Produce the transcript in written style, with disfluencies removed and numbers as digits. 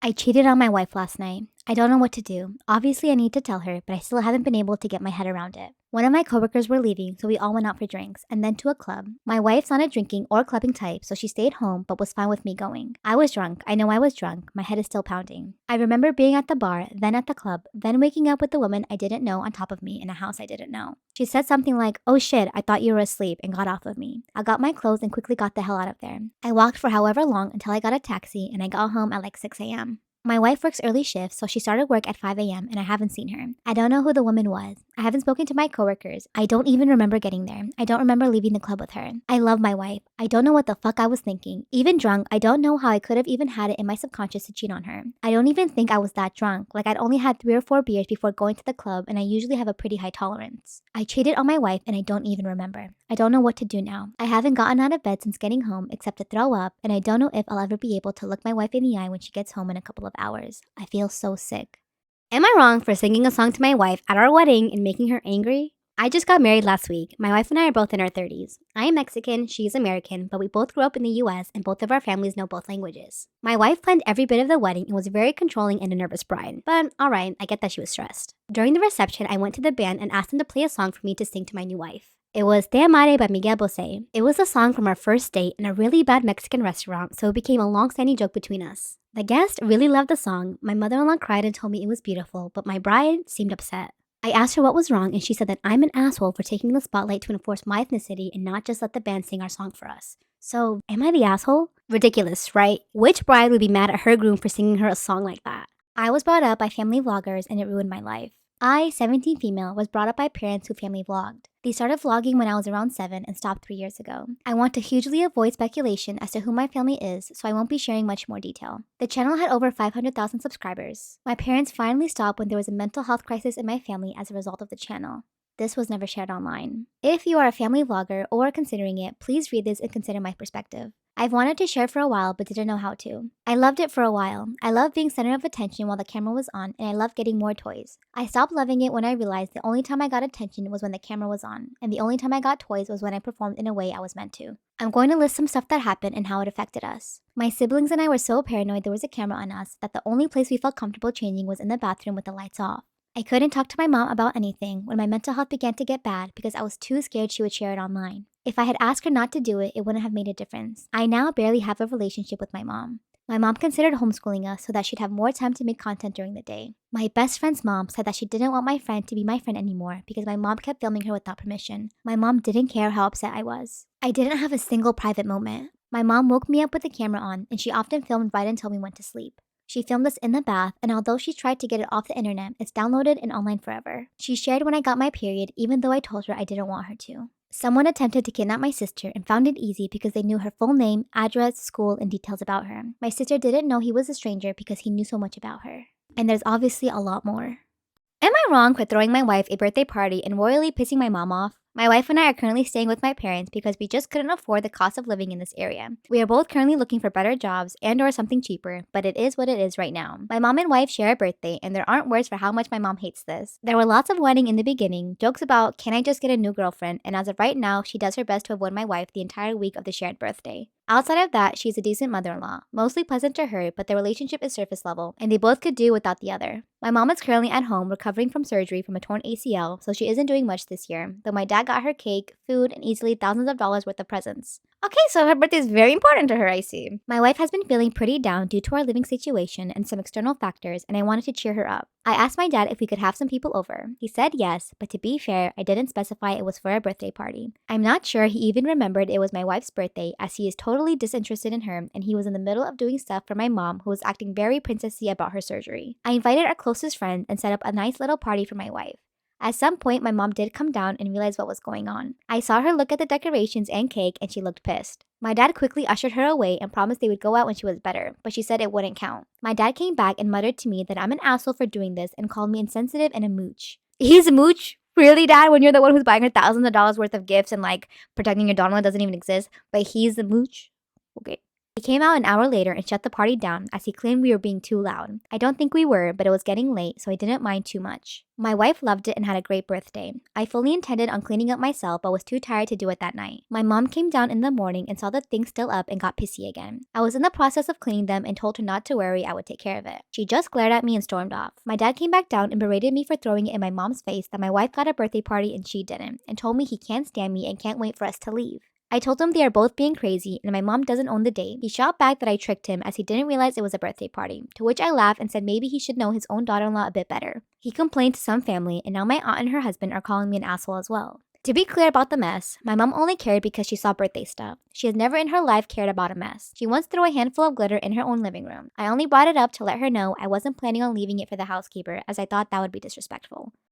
I cheated on my wife last night. I don't know what to do. Obviously, I need to tell her, but I still haven't been able to get my head around it. One of my coworkers were leaving, so we all went out for drinks and then to a club. My wife's not a drinking or clubbing type, so she stayed home but was fine with me going. I was drunk. I know I was drunk. My head is still pounding. I remember being at the bar, then at the club, then waking up with a woman I didn't know on top of me in a house I didn't know. She said something like, "Oh shit, I thought you were asleep," and got off of me. I got my clothes and quickly got the hell out of there. I walked for however long until I got a taxi and I got home at like 6 a.m. My wife works early shifts, so she started work at 5 a.m. and I haven't seen her. I don't know who the woman was. I haven't spoken to my coworkers. I don't even remember getting there. I don't remember leaving the club with her. I love my wife. I don't know what the fuck I was thinking. Even drunk, I don't know how I could have even had it in my subconscious to cheat on her. I don't even think I was that drunk. Like I'd only had 3 or 4 beers before going to the club and I usually have a pretty high tolerance. I cheated on my wife and I don't even remember. I don't know what to do now. I haven't gotten out of bed since getting home except to throw up, and I don't know if I'll ever be able to look my wife in the eye when she gets home in a couple of hours. I feel so sick. Am I wrong for singing a song to my wife at our wedding and making her angry? I just got married last week. My wife and I are both in our 30s. I am Mexican, she is American, but we both grew up in the US and both of our families know both languages. My wife planned every bit of the wedding and was very controlling and a nervous bride. But alright, I get that she was stressed. During the reception, I went to the band and asked them to play a song for me to sing to my new wife. It was 𝘃𝗶𝗱𝗲 by 𝘃𝗶𝗱𝗲. It was a song from our first date in a really bad Mexican restaurant, so it became a long-standing joke between us. The guest really loved the song. My mother-in-law cried and told me it was beautiful, but my bride seemed upset. I asked her what was wrong, and she said that I'm an asshole for taking the spotlight to enforce my ethnicity and not just let the band sing our song for us. So, am I the asshole? Ridiculous, right? Which bride would be mad at her groom for singing her a song like that? I was brought up by family vloggers and it ruined my life. I, 17 female, was brought up by parents who family vlogged. They started vlogging when I was around 7 and stopped 3 years ago. I want to hugely avoid speculation as to who my family is, so I won't be sharing much more detail. The channel had over 500,000 subscribers. My parents finally stopped when there was a mental health crisis in my family as a result of the channel. This was never shared online. If you are a family vlogger or are considering it, please read this and consider my perspective. I've wanted to share for a while but didn't know how to. I loved it for a while. I loved being center of attention while the camera was on, and I loved getting more toys. I stopped loving it when I realized the only time I got attention was when the camera was on, and the only time I got toys was when I performed in a way I was meant to. I'm going to list some stuff that happened and how it affected us. My siblings and I were so paranoid there was a camera on us that the only place we felt comfortable changing was in the bathroom with the lights off. I couldn't talk to my mom about anything when my mental health began to get bad because I was too scared she would share it online. If I had asked her not to do it, it wouldn't have made a difference. I now barely have a relationship with my mom. My mom considered homeschooling us so that she'd have more time to make content during the day. My best friend's mom said that she didn't want my friend to be my friend anymore because my mom kept filming her without permission. My mom didn't care how upset I was. I didn't have a single private moment. My mom woke me up with the camera on, and she often filmed right until we went to sleep. She filmed us in the bath, and although she tried to get it off the internet, it's downloaded and online forever. She shared when I got my period, even though I told her I didn't want her to. Someone attempted to kidnap my sister and found it easy because they knew her full name, address, school, and details about her. My sister didn't know he was a stranger because he knew so much about her. And there's obviously a lot more. Am I wrong for throwing my wife a birthday party and royally pissing my mom off? My wife and I are currently staying with my parents because we just couldn't afford the cost of living in this area. We are both currently looking for better jobs and or something cheaper, but it is what it is right now. My mom and wife share a birthday, and there aren't words for how much my mom hates this. There were lots of whining in the beginning, jokes about can I just get a new girlfriend, and as of right now, she does her best to avoid my wife the entire week of the shared birthday. Outside of that, she's a decent mother-in-law, mostly pleasant to her, but their relationship is surface level, and they both could do without the other. My mom is currently at home recovering from surgery from a torn ACL, so she isn't doing much this year, though my dad got her cake, food, and easily thousands of dollars worth of presents. Okay, so her birthday is very important to her, I see. My wife has been feeling pretty down due to our living situation and some external factors, and I wanted to cheer her up. I asked my dad if we could have some people over. He said yes, but to be fair, I didn't specify it was for a birthday party. I'm not sure he even remembered it was my wife's birthday, as he is totally disinterested in her, and he was in the middle of doing stuff for my mom, who was acting very princessy about her surgery. I invited our closest friend and set up a nice little party for my wife. At some point, my mom did come down and realize what was going on. I saw her look at the decorations and cake, and she looked pissed. My dad quickly ushered her away and promised they would go out when she was better, but she said it wouldn't count. My dad came back and muttered to me that I'm an asshole for doing this and called me insensitive and a mooch. He's a mooch? Really, Dad? When you're the one who's buying her thousands of dollars worth of gifts and protecting your daughter that doesn't even exist, but he's the mooch? Okay. He came out an hour later and shut the party down as he claimed we were being too loud. I don't think we were, but it was getting late, so I didn't mind too much. My wife loved it and had a great birthday. I fully intended on cleaning up myself but was too tired to do it that night. My mom came down in the morning and saw the things still up and got pissy again. I was in the process of cleaning them and told her not to worry, I would take care of it. She just glared at me and stormed off. My dad came back down and berated me for throwing it in my mom's face that my wife got a birthday party and she didn't, and told me he can't stand me and can't wait for us to leave. I told him they are both being crazy and my mom doesn't own the date. He shot back that I tricked him as he didn't realize it was a birthday party, to which I laughed and said maybe he should know his own daughter-in-law a bit better. He complained to some family and now my aunt and her husband are calling me an asshole as well. To be clear about the mess, my mom only cared because she saw birthday stuff. She has never in her life cared about a mess. She once threw a handful of glitter in her own living room. I only brought it up to let her know I wasn't planning on leaving it for the housekeeper as I thought that would be disrespectful.